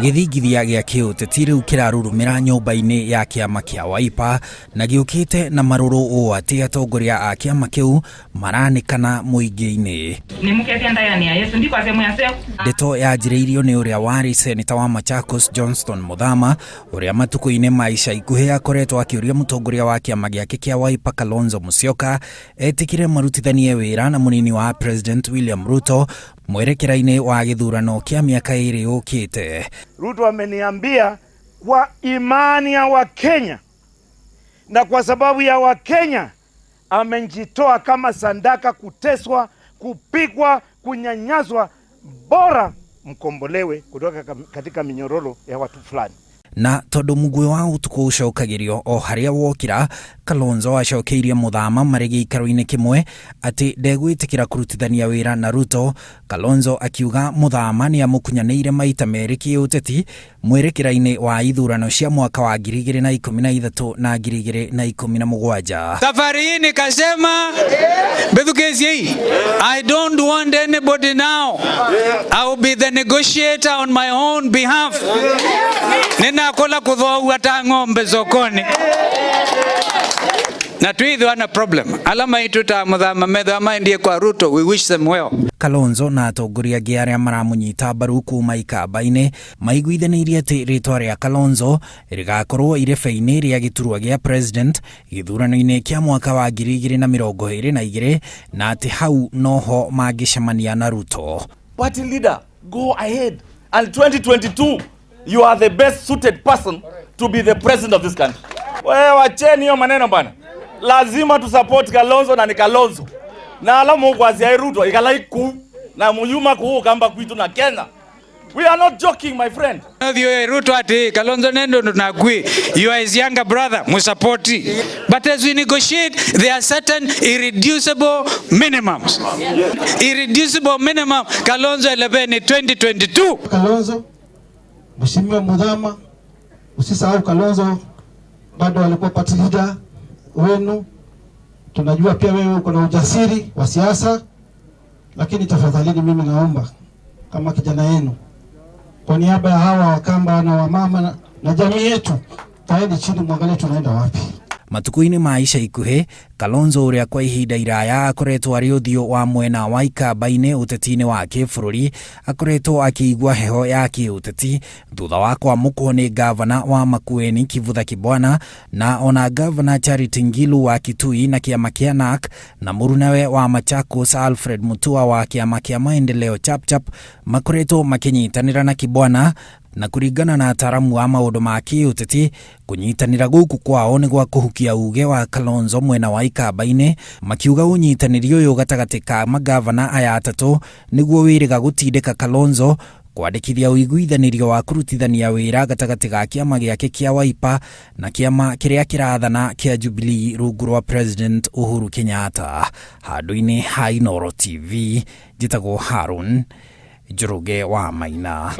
Githingithia gĩa kĩũteti rĩu kĩrarurumĩra nyũmba-inĩ ya kĩama kĩa Wiper na gĩũkĩte na marũrũ ũũ atĩ atongoria a kĩama kĩu maranĩkana mũingĩ-inĩ. Ndeto yanjĩrĩirio nĩ ũrĩa warĩ seneta wa Machakos Johnston Muthama, ũrĩa matukũ-inĩ ma ica ikuhĩ akoretwo akĩũria mũtongoria wa kĩama gĩake kĩa Wiper Kalonzo Musyoka etĩkĩre marutithanie wĩra na mũnini wa President William RUTO mwerekera-inĩ wa gĩthurano kĩa miaka ĩrĩ yũkĩte. RUTO ameniambia kwa imani ya Wakenya na kwa sababu ya Wakenya amenjitoa kama sandaka kuteswa, kupigwa, kunyanyaswa, bora mkombolewe kutoka katika minyororo ya watu fulani. Na tondu muguĩ wa ũtukũ ũcokagirio o harĩa wokĩra, Kalonzo acokeirie Muthama marĩ gĩikaro-inĩ kĩmwe atĩ ndegwĩtĩkĩra kũrutithania wĩra na RUTO. Kalonzo akiuga Muthama nĩ amũkunyanĩire maita merĩ kĩũteti mwerekera-inĩ wa ithurano cia mwaka wa 2013 na 2017. Safari hii nikasema Bethukezie, I don't want anybody now. I will be the negotiator on my own behalf. Ninakola kudhoa hata ng'ombe sokoni. Na tuidho ana problem. Alama itu ta Muthama Muthama ndiye kwa RUTO, we wish them well. Kalonzo na atongoria angĩ arĩa maramunyita mbaru kuma ikamba-inĩ maiguithanĩirie atĩ rĩtwa rĩa Kalonzo rĩgakorwo irebe-inĩ rĩa gĩturwa gĩa president gĩthurano-inĩ kĩa mwaka wa 2022 na atĩ hau noho mangĩcemania na RUTO. Party leader, go ahead. And 2022 you are the best suited person to be the president of this country. Wewe wacheni hiyo maneno bana. Lazima tu support Kalonzo na ni Kalonzo. Na alamu kwa zia RUTO ikalaiku na muyuma kuhu kamba kwitu na Kenya. We are not joking, my friend. Ndio RUTO ati Kalonzo nendo tunagui. You are his younger brother, musapoti. But as we negotiate, there are certain irreducible minimums. Irreducible minimum Kalonzo 11 2022. Kalonzo, Mheshimiwa Muthama, usisahau Kalonzo bado alikuwa party leader wenu. Tunajua pia wewe uko na ujasiri wa siasa, lakini tafadhali mimi naomba kama kijana yenu kwa niaba ya hawa Wakamba na wamama na jamii yetu, taeni chini mwangalie tunaenda wapi. Matuku-inĩ ma ica ikuhĩ, Kalonzo ũrĩa kwa ihinda iraya akoretwo arĩ ũthiũ wa mwena wa ikamba-inĩ ũteti-inĩ wa kĩbũrũri akoretwo akĩigua heho ya kĩũteti thutha wa kwamũkwo nĩ gavana wa Makueni Kivutha Kibwana na ona gavana Charity Ngilu wa Kitui na kĩama kĩa NAKE na mũrunawe wa Machakos Alfred Mutua wa kĩama kĩa maendeleo Chapchap makoretwo makĩnyitanĩra na Kibwana. Na kuringana na ataramu wa maũndũ ma kĩũteti, kunyitanĩra gũkũ kwao nĩ gwa kũhukia uge wa Kalonzo mwena wa ikamba-inĩ, makiuga ũnyitanĩri ũyũ gatagatĩ ka magavana aya atatũ nĩguo wĩrĩga gũtindĩka Kalonzo kwandĩkithia ũiguithanĩrio wa kũrutithania wĩra gatagatĩ ga kĩama gĩake kĩa Wiper na kĩama kĩrĩa kĩrathana kĩa Jubilee rungu rwa President Uhuru Kenyatta. Handũ-inĩ ha Inooro TV, njĩtagwo Harun Njoroge wa Maina.